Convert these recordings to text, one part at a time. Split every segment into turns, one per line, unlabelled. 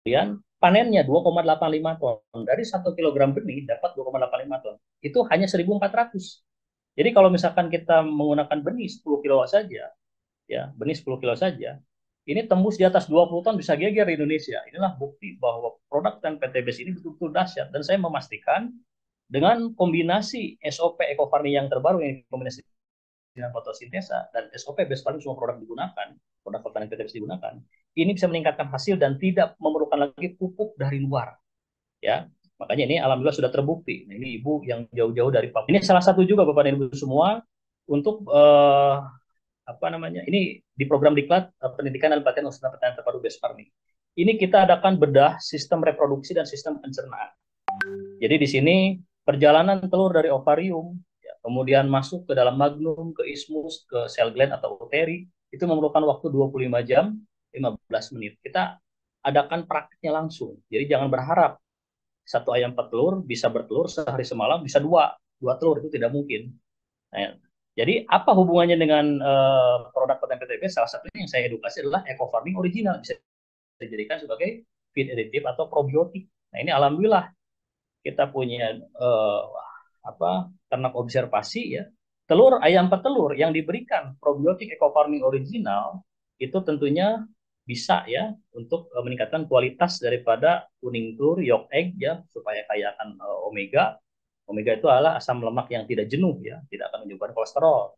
Kemudian panennya 2,85 ton. Dari 1 kilogram benih dapat 2,85 ton. Itu hanya 1.400. Jadi kalau misalkan kita menggunakan benih 10 kilo saja, ya benih 10 kilo saja, ini tembus di atas 20 ton bisa geger di Indonesia. Inilah bukti bahwa produk dan PTBS ini betul-betul dahsyat. Dan saya memastikan dengan kombinasi SOP eco farming yang terbaru yang kombinasi dengan fotosintesa dan SOP best farming semua produk digunakan, produk pertanian PTBS digunakan, ini bisa meningkatkan hasil dan tidak memerlukan lagi pupuk dari luar. Ya, makanya ini alhamdulillah sudah terbukti. Nah, ini ibu yang jauh-jauh dari Papua. Ini salah satu juga Bapak dan Ibu semua untuk apa namanya? Ini di program Diklat Pendidikan dan Pelatihan Usaha Pertanian Terpadu Best Farming. Ini kita adakan bedah sistem reproduksi dan sistem pencernaan. Jadi di sini perjalanan telur dari ovarium, ya, kemudian masuk ke dalam magnum, ke ismus, ke sel gland atau uteri, itu memerlukan waktu 25 jam 15 menit. Kita adakan praktiknya langsung. Jadi jangan berharap satu ayam petelur bisa bertelur sehari semalam bisa dua telur, itu tidak mungkin. Nah, jadi apa hubungannya dengan produk konten PTB? Salah satunya yang saya edukasi adalah eco farming original, bisa dijadikan sebagai feed additive atau probiotik. Nah ini alhamdulillah kita punya ternak observasi ya, telur ayam petelur yang diberikan probiotik eco farming original itu tentunya bisa ya untuk meningkatkan kualitas daripada kuning telur yolk egg ya, supaya kaya akan omega. Omega itu adalah asam lemak yang tidak jenuh ya, tidak akan menyebabkan kolesterol.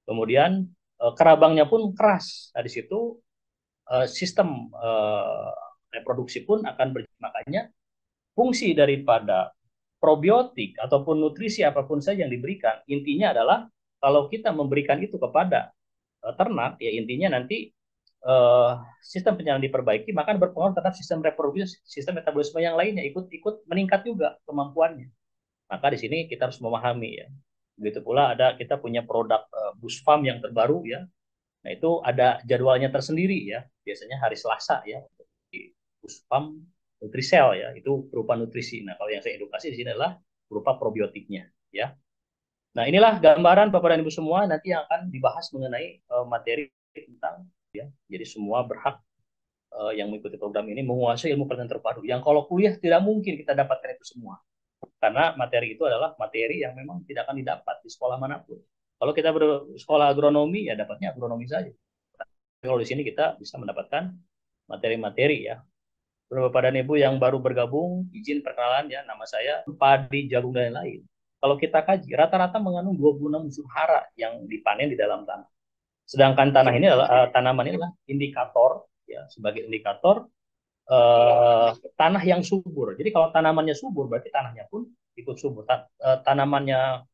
Kemudian kerabangnya pun keras. Nah, di situ sistem reproduksi pun akan makanya fungsi daripada probiotik ataupun nutrisi apapun saja yang diberikan, intinya adalah kalau kita memberikan itu kepada ternak, ya intinya nanti sistem pencernaan diperbaiki, maka berpengaruh terhadap sistem reproduksi, sistem metabolisme yang lainnya ikut-ikut meningkat juga kemampuannya. Maka di sini kita harus memahami ya. Begitu pula ada kita punya produk Busfarm yang terbaru ya. Nah itu ada jadwalnya tersendiri ya. Biasanya hari Selasa ya di Busfarm Nutrisel ya. Itu berupa nutrisi. Nah kalau yang saya edukasi di sini adalah berupa probiotiknya ya. Nah inilah gambaran Bapak dan Ibu semua nanti yang akan dibahas mengenai materi tentang ya. Jadi semua berhak yang mengikuti program ini menguasai ilmu pertanian terpadu. Yang kalau kuliah tidak mungkin kita dapatkan itu semua. Karena materi itu adalah materi yang memang tidak akan didapat di sekolah manapun. Kalau kita bersekolah agronomi, ya dapatnya agronomi saja. Kalau di sini kita bisa mendapatkan materi-materi ya. Bapak dan Ibu yang baru bergabung, izin perkenalan ya, nama saya padi, jagung, dan lain-lain. Kalau kita kaji, rata-rata mengandung 26 unsur hara yang dipanen di dalam tanah. Sedangkan tanah ini adalah tanaman ini adalah indikator ya, sebagai indikator tanah yang subur. Jadi kalau tanamannya subur berarti tanahnya pun ikut subur. Tanamannya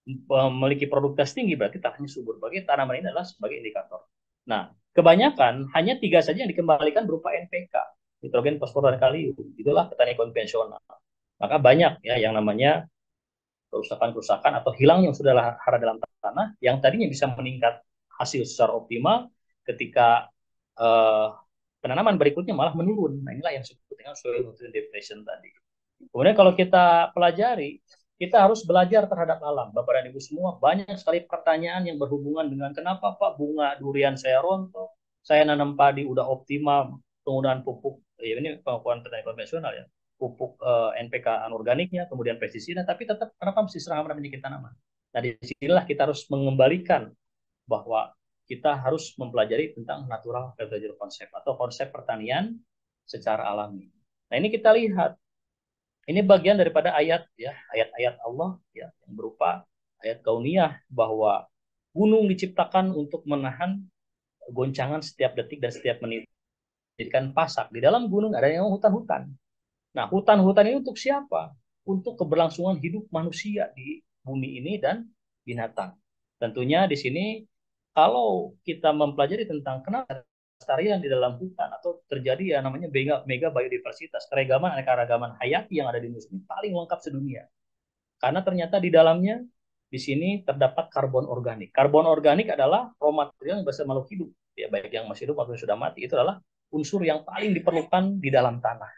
memiliki produktivitas tinggi berarti tanahnya subur. Bagi tanaman ini adalah sebagai indikator. Nah, kebanyakan hanya 3 saja yang dikembalikan berupa NPK, nitrogen, fosfor, dan kalium. Itulah petani konvensional. Maka banyak ya yang namanya kerusakan-kerusakan atau hilangnya sudah hara dalam tanah yang tadinya bisa meningkat hasil secara optimal ketika eh, penanaman berikutnya malah menurun. Nah inilah yang disebut dengan soil nutrient depletion tadi. Kemudian kalau kita pelajari, kita harus belajar terhadap alam. Bapak dan Ibu semua, banyak sekali pertanyaan yang berhubungan dengan kenapa Pak bunga durian saya rontok, saya nanam padi udah optimal, penggunaan pupuk, ya ini pengukuran petani konvensional ya, pupuk NPK anorganiknya, kemudian pestisida, tapi tetap kenapa mesti serang penyakit tanaman. Nah disinilah kita harus mengembalikan bahwa kita harus mempelajari tentang natural agriculture konsep atau konsep pertanian secara alami. Nah ini kita lihat ini bagian daripada ayat ya, ayat-ayat Allah ya yang berupa ayat kauniyah bahwa gunung diciptakan untuk menahan goncangan setiap detik dan setiap menit. Jadikan pasak. Di dalam gunung ada yang hutan-hutan. Nah, hutan-hutan ini untuk siapa? Untuk keberlangsungan hidup manusia di bumi ini dan binatang. Tentunya di sini kalau kita mempelajari tentang kenapa kelestarian di dalam hutan atau terjadi ya namanya mega biodiversitas, keragaman aneka-ragaman hayati yang ada di Indonesia ini paling lengkap sedunia. Karena ternyata di dalamnya di sini terdapat karbon organik. Karbon organik adalah raw material yang bersama makhluk hidup, ya baik yang masih hidup maupun yang sudah mati. Itu adalah unsur yang paling diperlukan di dalam tanah.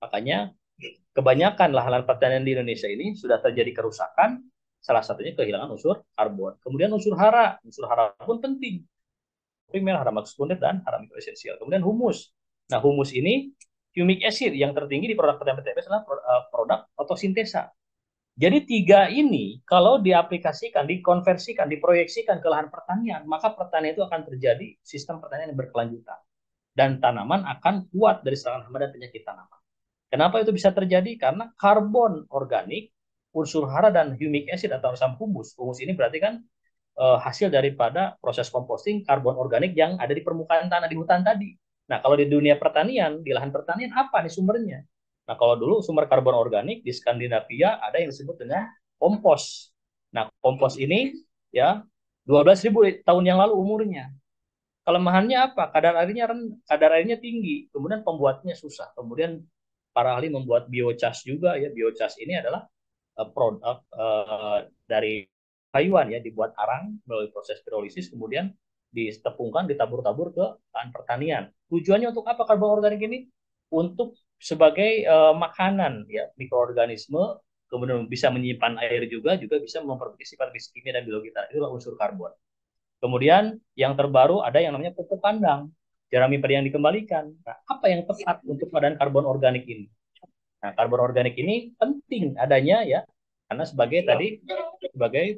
Makanya kebanyakan lahan pertanian di Indonesia ini sudah terjadi kerusakan, salah satunya kehilangan unsur karbon. Kemudian unsur hara pun penting. Primer, hara makronutrien dan hara mikroesensial. Kemudian humus. Nah, humus ini humic acid yang tertinggi di produk pertanian PTBS adalah produk fotosintesa. Jadi tiga ini kalau diaplikasikan, dikonversikan, diproyeksikan ke lahan pertanian, maka pertanian itu akan terjadi sistem pertanian yang berkelanjutan dan tanaman akan kuat dari serangan hama dan penyakit tanaman. Kenapa itu bisa terjadi? Karena karbon organik, unsur hara dan humic acid atau asam humus. Humus ini berarti kan hasil daripada proses composting karbon organik yang ada di permukaan tanah di hutan tadi. Nah, kalau di dunia pertanian, di lahan pertanian apa nih sumbernya? Nah, kalau dulu sumber karbon organik di Skandinavia ada yang disebut dengan kompos. Nah, kompos ini ya 12.000 tahun yang lalu umurnya. Kelemahannya apa? Kadar airnya tinggi, kemudian pembuatnya susah. Kemudian para ahli membuat biochar juga ya. Biochar ini adalah produk dari haiwan ya, dibuat arang melalui proses pirolisis, kemudian ditepungkan, ditabur-tabur ke lahan pertanian. Tujuannya untuk apa karbon organik ini? Untuk sebagai makanan ya, mikroorganisme, kemudian bisa menyimpan air juga bisa memperbaiki sifat fisik kimia dan biologi tanah. Itulah unsur karbon. Kemudian yang terbaru ada yang namanya pupuk kandang, jerami padi yang dikembalikan. Nah, apa yang tepat untuk keadaan karbon organik ini? Nah, karbon organik ini penting adanya ya, karena sebagai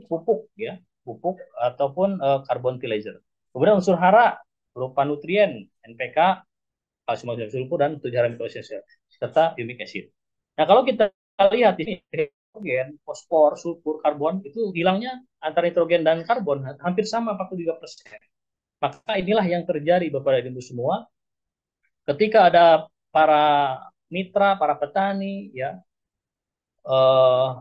pupuk ya, pupuk ataupun carbon fertilizer. Kemudian unsur hara berupa nutrien, NPK, kalsium oksida sulfur dan 7 mikroesensial serta humic acid. Nah, kalau kita lihat ini nitrogen, fosfor, sulfur, karbon itu hilangnya antara nitrogen dan karbon hampir sama 43%. Maka inilah yang terjadi Bapak dan Ibu semua ketika ada para mitra, para petani ya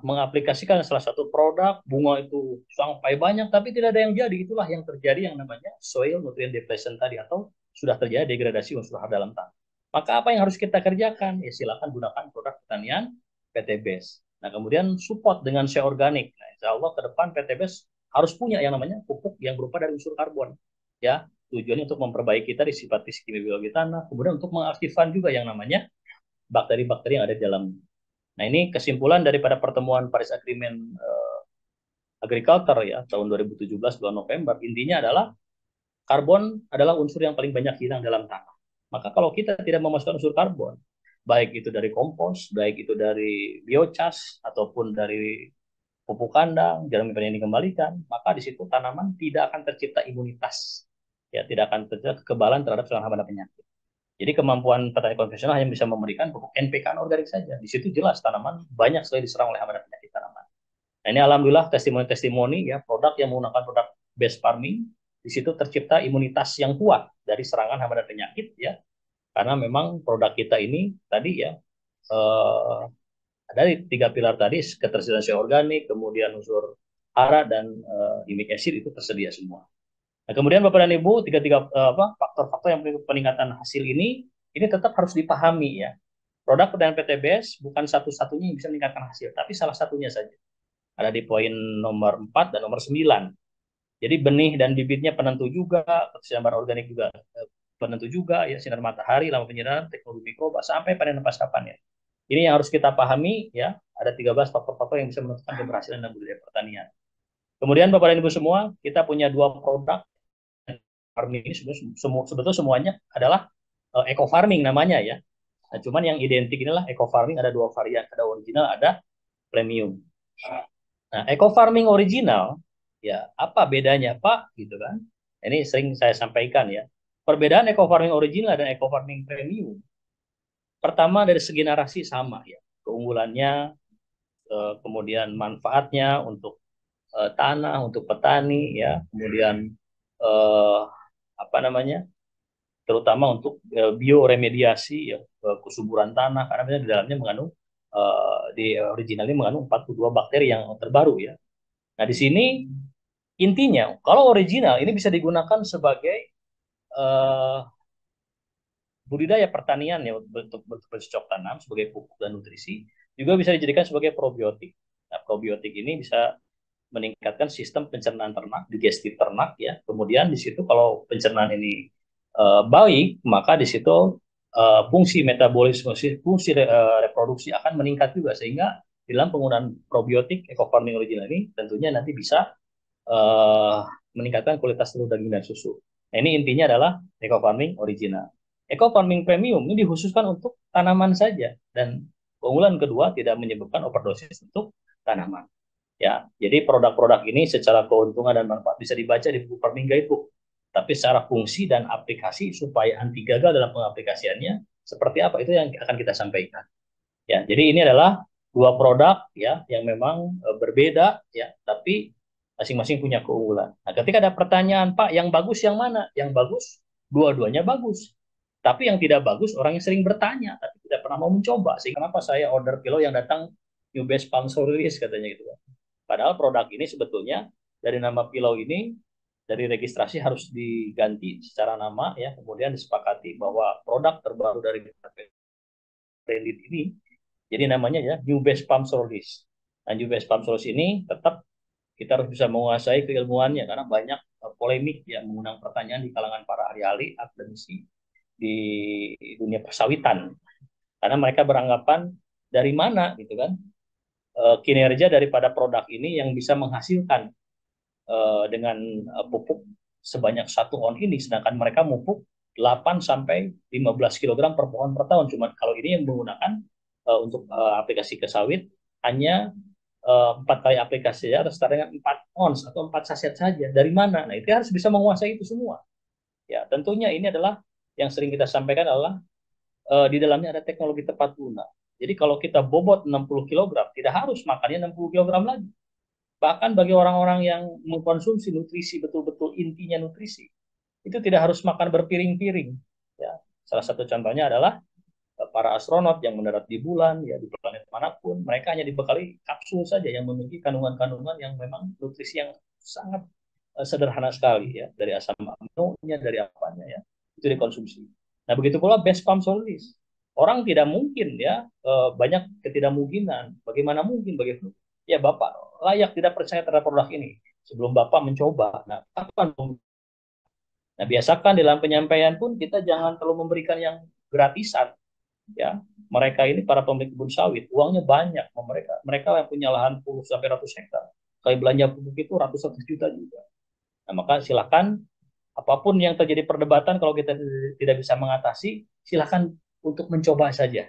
mengaplikasikan salah satu produk, bunga itu sampai banyak tapi tidak ada yang jadi. Itulah yang terjadi yang namanya soil nutrient depletion tadi, atau sudah terjadi degradasi unsur hara dalam tanah. Maka apa yang harus kita kerjakan? Ya silakan gunakan produk pertanian PTBS. Nah, kemudian support dengan shea organik. Nah, insya Allah ke depan PTBS harus punya yang namanya pupuk yang berupa dari unsur karbon. Ya, tujuannya untuk memperbaiki tadi sifat fisik kimia biologi tanah, kemudian untuk mengaktifkan juga yang namanya bakteri-bakteri yang ada di dalam. Nah, ini kesimpulan daripada pertemuan Paris Agreement Agriculture ya tahun 2017 bulan November. Intinya adalah karbon adalah unsur yang paling banyak hilang dalam tanah. Maka kalau kita tidak memasukkan unsur karbon, baik itu dari kompos, baik itu dari biochas ataupun dari pupuk kandang, jerami padi yang dikembalikan, maka di situ tanaman tidak akan tercipta imunitas. Ya, tidak akan tercipta kekebalan terhadap serangan hama dan penyakit. Jadi kemampuan petani konvensional hanya bisa memberikan pupuk NPK organik saja. Di situ jelas tanaman banyak sekali diserang oleh hama dan penyakit tanaman. Nah, ini alhamdulillah testimoni-testimoni ya produk yang menggunakan produk base farming, di situ tercipta imunitas yang kuat dari serangan hama dan penyakit ya. Karena memang produk kita ini tadi ya eh, dari tiga pilar tadi, ketersediaan shea organik, kemudian unsur hara dan humic acid itu tersedia semua. Nah, kemudian Bapak dan Ibu, tiga-tiga faktor-faktor yang peningkatan hasil ini tetap harus dipahami ya. Produk pertanian PTBS bukan satu-satunya yang bisa meningkatkan hasil, tapi salah satunya saja. Ada di poin nomor 4 dan nomor 9. Jadi benih dan bibitnya penentu juga, ketersediaan organik juga penentu juga, ya sinar matahari, lama penyiraman, teknologi mikroba, sampai panen pasca panen. Ini yang harus kita pahami ya. Ada 13 faktor-faktor yang bisa menentukan keberhasilan dalam budidaya pertanian. Kemudian Bapak dan Ibu semua, kita punya dua produk farming ini sebetulnya semuanya adalah eco farming namanya ya. Nah, cuman yang identik inilah eco farming, ada dua varian, ada original, ada premium. Nah, eco farming original ya apa bedanya Pak gitu kan? Ini sering saya sampaikan ya. Perbedaan eco farming original dan eco farming premium. Pertama dari segi narasi sama ya. Keunggulannya, kemudian manfaatnya untuk tanah, untuk petani ya. Kemudian eh, apa namanya? Terutama untuk bioremediasi ya, kesuburan tanah karena di dalamnya mengandung di originalnya mengandung 42 bakteri yang terbaru ya. Nah, di sini intinya kalau original ini bisa digunakan sebagai uh, budidaya pertanian ya untuk bercocok tanam sebagai pupuk dan nutrisi, juga bisa dijadikan sebagai probiotik. Nah, probiotik ini bisa meningkatkan sistem pencernaan ternak, digestif ternak ya. Kemudian di situ kalau pencernaan ini baik, maka di situ fungsi metabolisme, fungsi reproduksi akan meningkat juga, sehingga dalam penggunaan probiotik eco farming original ini tentunya nanti bisa uh, meningkatkan kualitas telur, daging dan susu. Nah, ini intinya adalah eco farming original. Eco farming premium ini dikhususkan untuk tanaman saja, dan keunggulan kedua tidak menyebabkan overdosis untuk tanaman. Ya, jadi produk-produk ini secara keuntungan dan manfaat bisa dibaca di buku Farming Guidebook. Tapi secara fungsi dan aplikasi supaya anti gagal dalam pengaplikasiannya seperti apa itu yang akan kita sampaikan. Ya, jadi ini adalah dua produk ya yang memang berbeda ya, tapi masing-masing punya keunggulan. Nah, ketika ada pertanyaan, Pak, yang bagus yang mana? Yang bagus, dua-duanya bagus. Tapi yang tidak bagus orang yang sering bertanya tapi tidak pernah mau mencoba. Sehingga kenapa saya order pillow yang datang New Base Palm Solaris katanya gitu. Padahal produk ini sebetulnya dari nama pillow ini dari registrasi harus diganti secara nama ya, kemudian disepakati bahwa produk terbaru dari branded ini jadi namanya ya New Base Palm Solaris. Nah, New Base Palm Solaris ini tetap kita harus bisa menguasai keilmuannya karena banyak polemik yang mengundang pertanyaan di kalangan para ahli-ahli akademisi di dunia persawitan karena mereka beranggapan dari mana gitu kan kinerja daripada produk ini yang bisa menghasilkan dengan pupuk sebanyak 1 on ini, sedangkan mereka mupuk 8 sampai 15 kg per pohon per tahun. Cuma kalau ini yang menggunakan untuk aplikasi ke sawit hanya 4 kali aplikasi ya, setara dengan 4 ons atau 4 saset saja. Dari mana? Nah, itu harus bisa menguasai itu semua. Ya, tentunya ini adalah yang sering kita sampaikan adalah di dalamnya ada teknologi tepat guna. Jadi kalau kita bobot 60 kg, tidak harus makannya 60 kg lagi. Bahkan bagi orang-orang yang mengkonsumsi nutrisi betul-betul intinya nutrisi, itu tidak harus makan berpiring-piring. Ya, salah satu contohnya adalah para astronot yang mendarat di bulan, ya di planet manapun, mereka hanya dibekali kapsul saja yang memiliki kandungan-kandungan yang memang nutrisi yang sangat sederhana sekali ya, dari asam aminonya, dari apanya ya, itu dikonsumsi. Nah begitu pula best palm solaris. Orang tidak mungkin ya, banyak ketidakmungkinan. Bagaimana mungkin bagi ya Bapak layak tidak percaya terhadap produk ini sebelum Bapak mencoba. Nah, kapan? Nah, biasakan dalam penyampaian pun kita jangan terlalu memberikan yang gratisan ya. Mereka ini para pemilik kebun sawit, uangnya banyak. Mereka mereka yang punya lahan puluh sampai ratus hektar. Kayak belanja pupuk itu ratus-ratus juta juga. Nah, maka silakan apapun yang terjadi perdebatan kalau kita tidak bisa mengatasi, silakan untuk mencoba saja.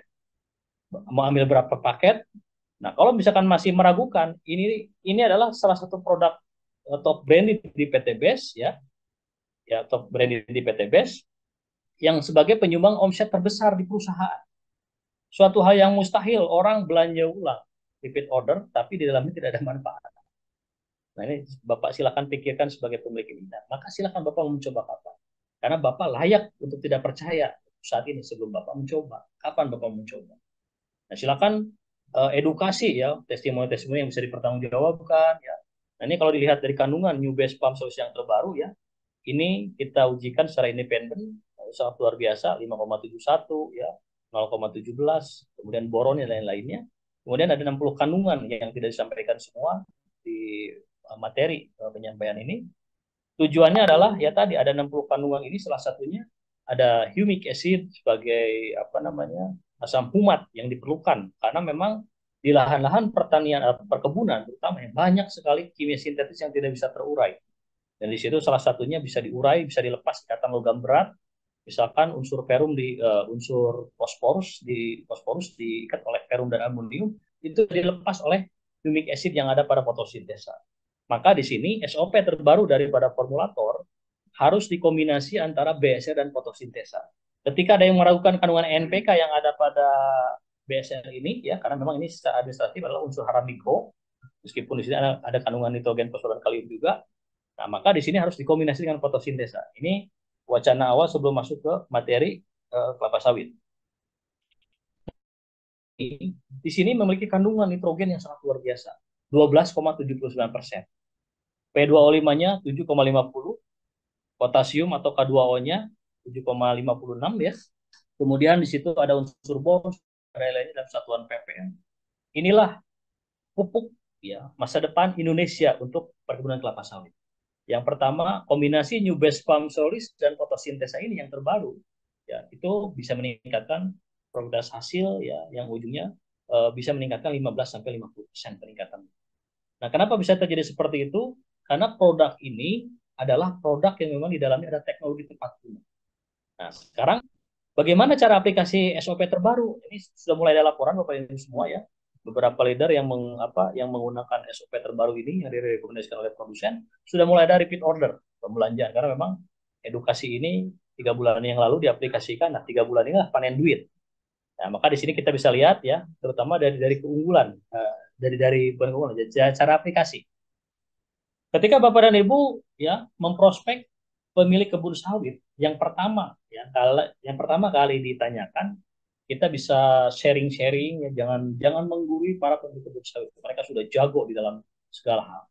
Mau ambil berapa paket. Nah, kalau misalkan masih meragukan, ini adalah salah satu produk top branded di PT BES ya, ya top branded di PT BES yang sebagai penyumbang omset terbesar di perusahaan. Suatu hal yang mustahil orang belanja ulang repeat order tapi di dalamnya tidak ada manfaat. Nah, ini Bapak silakan pikirkan sebagai pemilik ini. Nah, maka silakan Bapak mencoba kapan. Karena Bapak layak untuk tidak percaya saat ini sebelum Bapak mencoba. Kapan Bapak mencoba? Nah, silakan edukasi ya, testimoni-testimoni yang bisa dipertanggungjawabkan ya. Nah, ini kalau dilihat dari kandungan New Base Palm Solution yang terbaru ya, ini kita ujikan secara independen sangat luar biasa 5,71 ya, 0,17, kemudian boron dan lain-lainnya. Kemudian ada 60 kandungan yang tidak disampaikan semua di materi penyampaian ini. Tujuannya adalah ya tadi ada 60 kandungan ini salah satunya ada humic acid sebagai apa namanya asam humat yang diperlukan karena memang di lahan-lahan pertanian perkebunan terutama yang banyak sekali kimia sintetis yang tidak bisa terurai. Dan di situ salah satunya bisa diurai, bisa dilepas ikatan logam berat. Misalkan unsur ferum di unsur fosforus diikat oleh ferum dan amonium itu dilepas oleh humic acid yang ada pada fotosintesa. Maka di sini SOP terbaru daripada formulator harus dikombinasi antara BSR dan fotosintesa. Ketika ada yang meragukan kandungan NPK yang ada pada BSR ini, ya karena memang ini secara administratif adalah unsur hara mikro, meskipun di sini ada kandungan nitrogen, fosfor, dan kalium juga. Nah, maka di sini harus dikombinasi dengan fotosintesa. Ini wacana awal sebelum masuk ke materi kelapa sawit. Di sini memiliki kandungan nitrogen yang sangat luar biasa, 12,79%. P2O5-nya 7,50, potasium atau K2O-nya 7,56 ya. Kemudian di situ ada unsur bor lainnya dalam satuan ppm. Inilah pupuk ya masa depan Indonesia untuk perkebunan kelapa sawit. Yang pertama, kombinasi New Base Palm Solaris dan fotosintesa ini yang terbaru ya itu bisa meningkatkan produktivitas hasil ya yang ujungnya bisa meningkatkan 15 sampai 50% peningkatan. Nah, kenapa bisa terjadi seperti itu? Karena produk ini adalah produk yang memang di dalamnya ada teknologi tepat guna. Nah, sekarang Bagaimana cara aplikasi SOP terbaru? Ini sudah mulai ada laporan Bapak Ibu semua ya. Beberapa leader yang menggunakan SOP terbaru ini yang direkomendasikan oleh produsen sudah mulai ada repeat order pembelanjaan karena memang edukasi ini 3 bulan yang lalu diaplikasikan. Nah, 3 bulan ini lah panen duit. Nah, maka di sini kita bisa lihat ya, terutama dari keunggulan, dari bukan keunggulan, cara aplikasi. Ketika Bapak dan Ibu ya memprospek pemilik kebun sawit, yang pertama kali ditanyakan, kita bisa sharing-sharing ya, jangan menggurui para pemilik kebun sawit. Mereka sudah jago di dalam segala hal.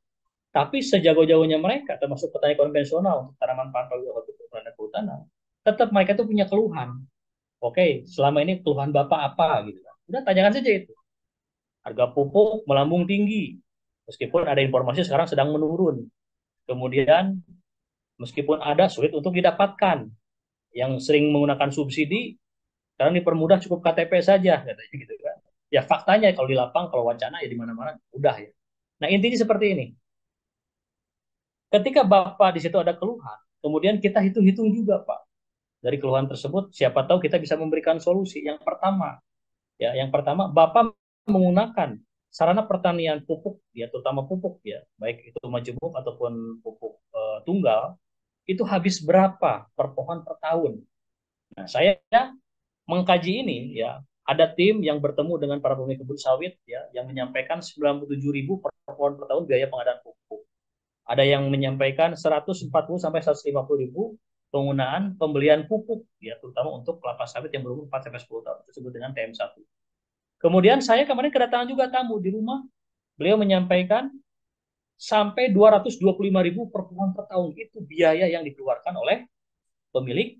Tapi sejago-jagonya mereka, termasuk petani konvensional untuk tanaman pantai dan kehutanan, tetap mereka itu punya keluhan. Oke, selama ini keluhan Bapak apa gitu kan. Udah tanyakan saja itu. Harga pupuk melambung tinggi. Meskipun ada informasi sekarang sedang menurun. Kemudian meskipun ada sulit untuk didapatkan. Yang sering menggunakan subsidi sekarang dipermudah cukup KTP saja katanya gitu kan. Ya faktanya kalau di lapang, kalau wacana ya di mana-mana udah ya. Nah, intinya seperti ini. Ketika Bapak di situ ada keluhan, kemudian kita hitung-hitung juga, Pak. Dari keluhan tersebut, siapa tahu kita bisa memberikan solusi. Yang pertama, Bapak menggunakan sarana pertanian pupuk, ya terutama pupuk ya, baik itu majemuk ataupun pupuk tunggal, itu habis berapa per pohon per tahun. Nah, saya mengkaji ini ya, ada tim yang bertemu dengan para pemilik kebun sawit ya, yang menyampaikan 97.000 per pohon per tahun biaya pengadaan pupuk. Ada yang menyampaikan 140 sampai 150.000 penggunaan pembelian pupuk ya, terutama untuk kelapa sawit yang berumur 4 sampai 10 tahun, disebut dengan TM1. Kemudian saya kemarin kedatangan juga tamu di rumah, beliau menyampaikan sampai 225.000 per pohon per tahun, itu biaya yang dikeluarkan oleh pemilik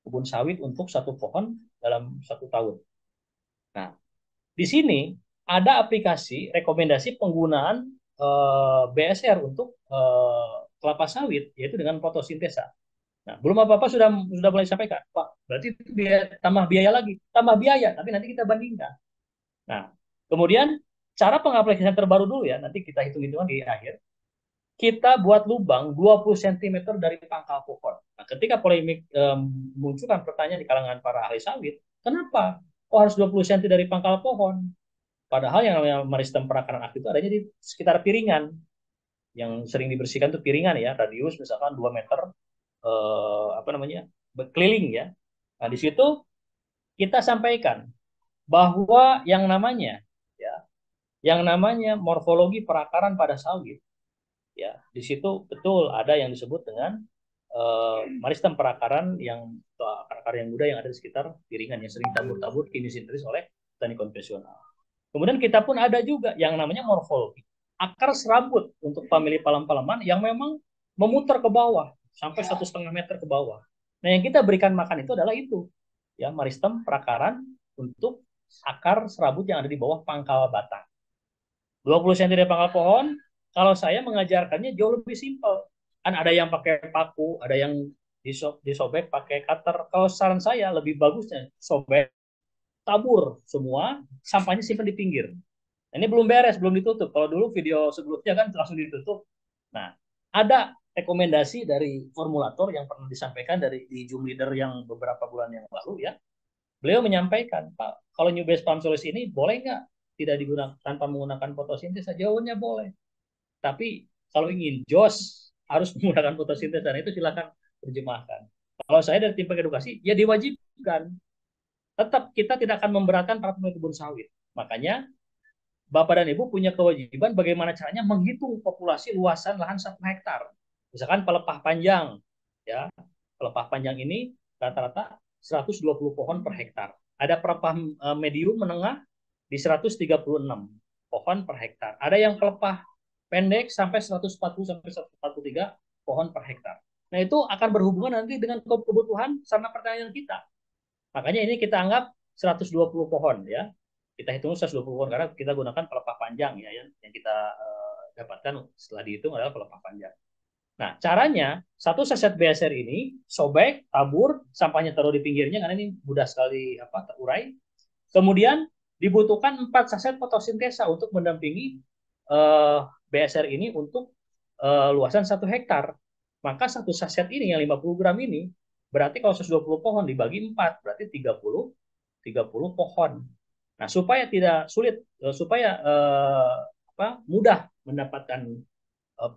kebun sawit untuk satu pohon dalam satu tahun. Nah, di sini ada aplikasi rekomendasi penggunaan BSR untuk kelapa sawit, yaitu dengan fotosintesa. Nah, belum apa-apa sudah mulai sampaikan, Pak, berarti itu tambah biaya lagi, tambah biaya, tapi nanti kita bandingkan. Nah, kemudian cara pengaplikasian terbaru dulu ya, nanti kita hitung-hitungan di akhir. Kita buat lubang 20 cm dari pangkal pohon. Nah, ketika polemik munculkan pertanyaan di kalangan para ahli sawit, kenapa kok harus 20 cm dari pangkal pohon? Padahal yang namanya meristem perakaran aktif itu adanya di sekitar piringan. Yang sering dibersihkan itu piringan ya, radius misalkan 2 meter keliling ya. Nah, di situ kita sampaikan bahwa yang namanya morfologi perakaran pada sawit ya, di situ betul ada yang disebut dengan meristem perakaran akar-akar yang muda yang ada di sekitar piringan yang sering tabur-tabur kini sintetis oleh petani konvensional. Kemudian kita pun ada juga yang namanya morfologi akar serabut untuk famili palem-paleman yang memang memutar ke bawah sampai 1,5 meter ke bawah. Nah, yang kita berikan makan itu adalah itu ya, meristem perakaran untuk akar serabut yang ada di bawah pangkal batang. 20 cm dari pangkal pohon, kalau saya mengajarkannya jauh lebih simpel. Kan ada yang pakai paku, ada yang disobek pakai cutter. Kalau saran saya lebih bagusnya sobek, tabur semua, sampahnya simpan di pinggir. Nah, ini belum beres, belum ditutup. Kalau dulu video sebelumnya kan langsung ditutup. Nah, ada rekomendasi dari formulator yang pernah disampaikan dari di Zoom Leader yang beberapa bulan yang lalu ya. Beliau menyampaikan, Pak, kalau New Base Farm Solution ini boleh nggak tidak digunakan tanpa menggunakan fotosintesa? Jawabannya boleh. Tapi kalau ingin jos harus menggunakan fotosintesa, dan itu silakan terjemahkan. Kalau saya dari tim edukasi, ya diwajibkan. Tetap kita tidak akan memberatkan para pemilik kebun sawit. Makanya Bapak dan Ibu punya kewajiban bagaimana caranya menghitung populasi luasan lahan 1 hektar. Misalkan pelepah panjang, ya pelepah panjang ini rata-rata 120 pohon per hektar. Ada pelepah medium menengah di 136 pohon per hektar. Ada yang pelepah pendek sampai 140 sampai 143 pohon per hektar. Nah, itu akan berhubungan nanti dengan kebutuhan sarana pertanian kita. Makanya ini kita anggap 120 pohon ya. Kita hitung 120 pohon karena kita gunakan pelepah panjang ya, yang kita dapatkan setelah dihitung adalah pelepah panjang. Nah, caranya satu saset BSR ini sobek, tabur, sampahnya taruh di pinggirnya karena ini mudah sekali terurai. Kemudian dibutuhkan 4 saset fotosintesa untuk mendampingi BSR ini untuk luasan 1 hektar. Maka satu saset ini yang 50 gram ini Berarti kalau 120 pohon dibagi 4, berarti 30 pohon. Nah, supaya tidak sulit, supaya mudah mendapatkan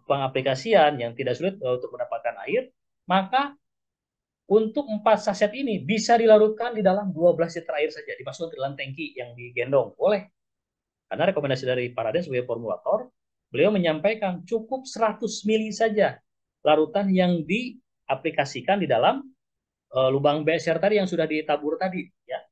pengaplikasian yang tidak sulit untuk mendapatkan air, maka untuk 4 saset ini bisa dilarutkan di dalam 12 liter air saja, dimasukkan ke dalam tangki yang digendong. Boleh. Karena rekomendasi dari Pak Raden sebagai formulator, beliau menyampaikan cukup 100 mili saja larutan yang diaplikasikan di dalam lubang BSR tadi yang sudah ditabur tadi. Ya.